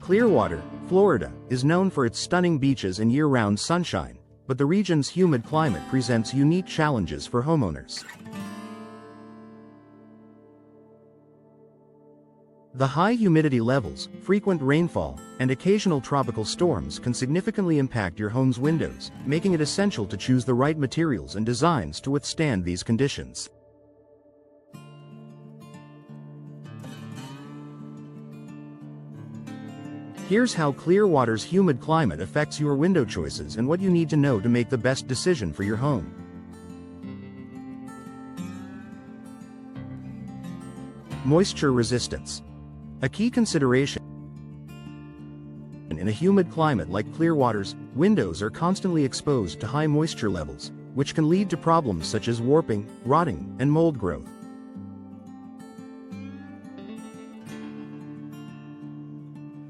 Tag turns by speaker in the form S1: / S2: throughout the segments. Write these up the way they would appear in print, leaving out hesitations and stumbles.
S1: Clearwater, Florida, is known for its stunning beaches and year-round sunshine, but the region's humid climate presents unique challenges for homeowners. The high humidity levels, frequent rainfall, and occasional tropical storms can significantly impact your home's windows, making it essential to choose the right materials and designs to withstand these conditions. Here's how Clearwater's humid climate affects your window choices and what you need to know to make the best decision for your home. Moisture resistance. A key consideration in a humid climate like Clearwater's, windows are constantly exposed to high moisture levels, which can lead to problems such as warping, rotting, and mold growth.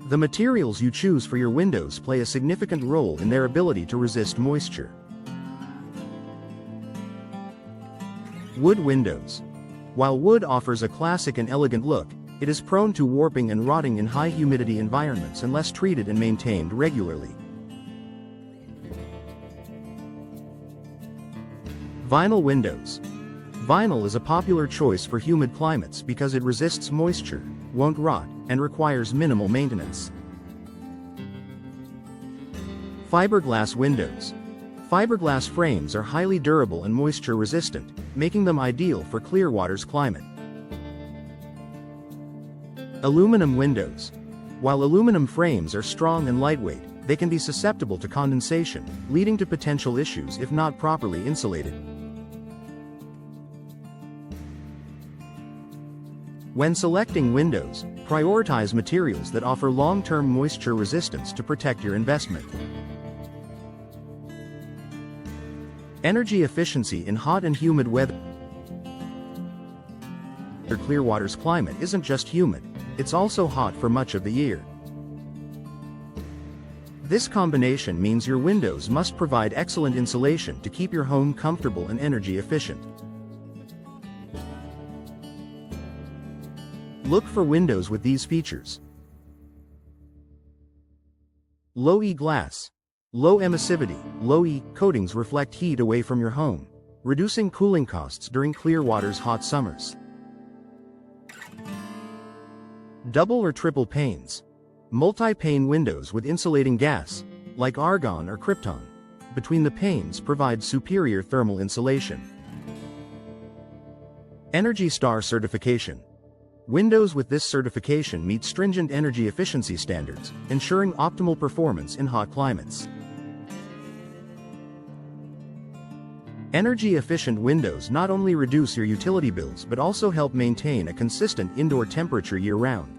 S1: The materials you choose for your windows play a significant role in their ability to resist moisture. Wood windows. While wood offers a classic and elegant look, it is prone to warping and rotting in high humidity environments unless treated and maintained regularly. Vinyl windows. Vinyl is a popular choice for humid climates because it resists moisture, won't rot, and requires minimal maintenance. Fiberglass windows. Fiberglass frames are highly durable and moisture resistant, making them ideal for Clearwater's climate. Aluminum windows. While aluminum frames are strong and lightweight, they can be susceptible to condensation, leading to potential issues if not properly insulated. When selecting windows, prioritize materials that offer long-term moisture resistance to protect your investment. Energy efficiency in hot and humid weather. Clearwater's climate isn't just humid, it's also hot for much of the year. This combination means your windows must provide excellent insulation to keep your home comfortable and energy efficient. Look for windows with these features. Low E glass. Low emissivity, low E coatings reflect heat away from your home, reducing cooling costs during Clearwater's hot summers. Double or triple panes. Multi-pane windows with insulating gas, like argon or krypton, between the panes provide superior thermal insulation. Energy Star certification. Windows with this certification meet stringent energy efficiency standards, ensuring optimal performance in hot climates. Energy-efficient windows not only reduce your utility bills but also help maintain a consistent indoor temperature year-round.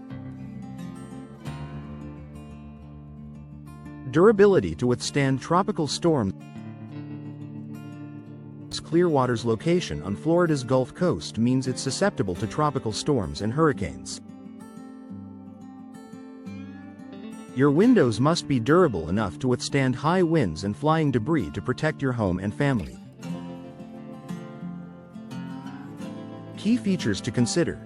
S1: Durability to withstand tropical storms. Clearwater's location on Florida's Gulf Coast means it's susceptible to tropical storms and hurricanes. Your windows must be durable enough to withstand high winds and flying debris to protect your home and family. Key features to consider.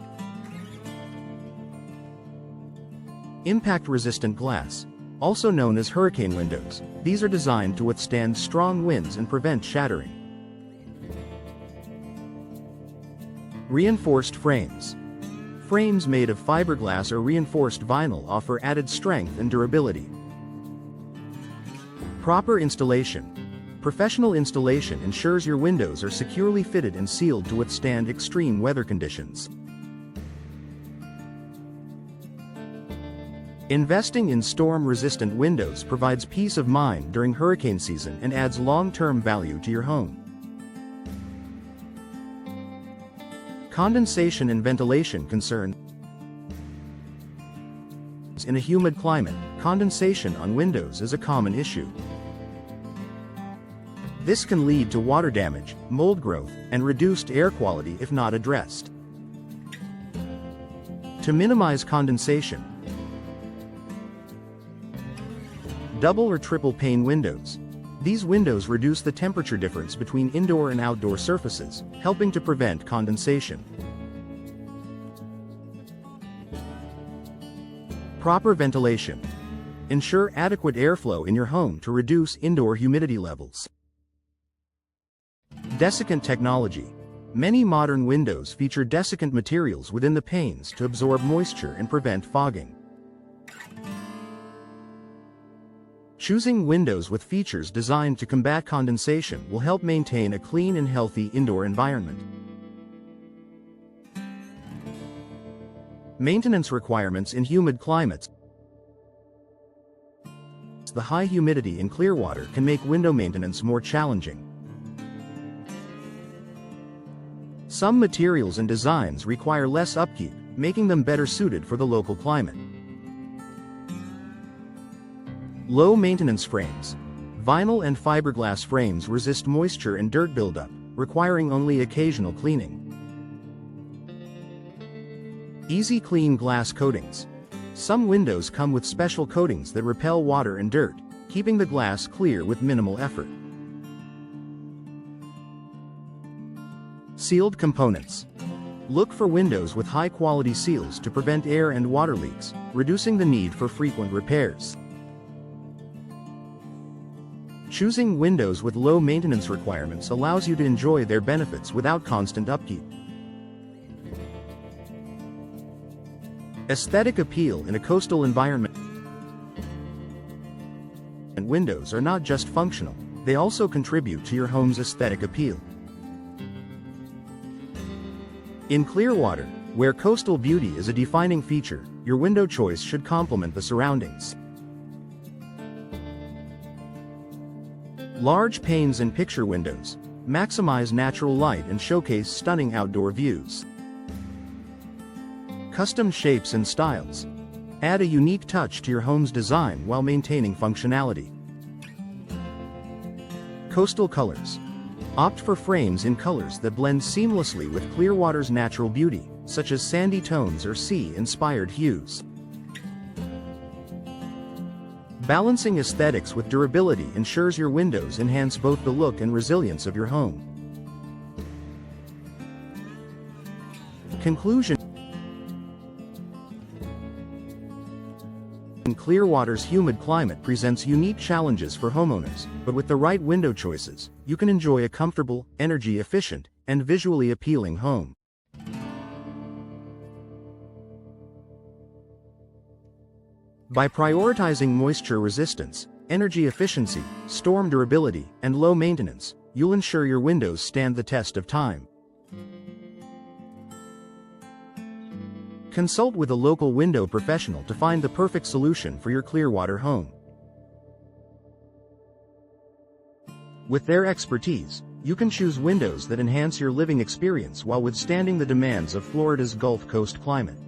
S1: Impact-resistant glass, also known as hurricane windows. These are designed to withstand strong winds and prevent shattering. Reinforced frames. Frames made of fiberglass or reinforced vinyl offer added strength and durability. Proper installation. Professional installation ensures your windows are securely fitted and sealed to withstand extreme weather conditions. Investing in storm-resistant windows provides peace of mind during hurricane season and adds long-term value to your home. Condensation and ventilation concerns. In a humid climate, condensation on windows is a common issue. This can lead to water damage, mold growth, and reduced air quality if not addressed. To minimize condensation, double or triple pane windows. These windows reduce the temperature difference between indoor and outdoor surfaces, helping to prevent condensation. Proper ventilation. Ensure adequate airflow in your home to reduce indoor humidity levels. Desiccant technology. Many modern windows feature desiccant materials within the panes to absorb moisture and prevent fogging. Choosing windows with features designed to combat condensation will help maintain a clean and healthy indoor environment. Maintenance requirements in humid climates. The high humidity in Clearwater can make window maintenance more challenging. Some materials and designs require less upkeep, making them better suited for the local climate. Low maintenance frames. Vinyl and fiberglass frames resist moisture and dirt buildup, requiring only occasional cleaning. Easy clean glass coatings. Some windows come with special coatings that repel water and dirt, keeping the glass clear with minimal effort. Sealed components. Look for windows with high-quality seals to prevent air and water leaks, reducing the need for frequent repairs. Choosing windows with low maintenance requirements allows you to enjoy their benefits without constant upkeep. Aesthetic appeal in a coastal environment. Windows are not just functional, they also contribute to your home's aesthetic appeal. In Clearwater, where coastal beauty is a defining feature, your window choice should complement the surroundings. Large panes and picture windows maximize natural light and showcase stunning outdoor views. Custom shapes and styles add a unique touch to your home's design while maintaining functionality. Coastal colors. Opt for frames in colors that blend seamlessly with Clearwater's natural beauty, such as sandy tones or sea-inspired hues. Balancing aesthetics with durability ensures your windows enhance both the look and resilience of your home. Conclusion. Clearwater's humid climate presents unique challenges for homeowners, but with the right window choices, you can enjoy a comfortable, energy-efficient, and visually appealing home. By prioritizing moisture resistance, energy efficiency, storm durability, and low maintenance, you'll ensure your windows stand the test of time. Consult with a local window professional to find the perfect solution for your Clearwater home. With their expertise, you can choose windows that enhance your living experience while withstanding the demands of Florida's Gulf Coast climate.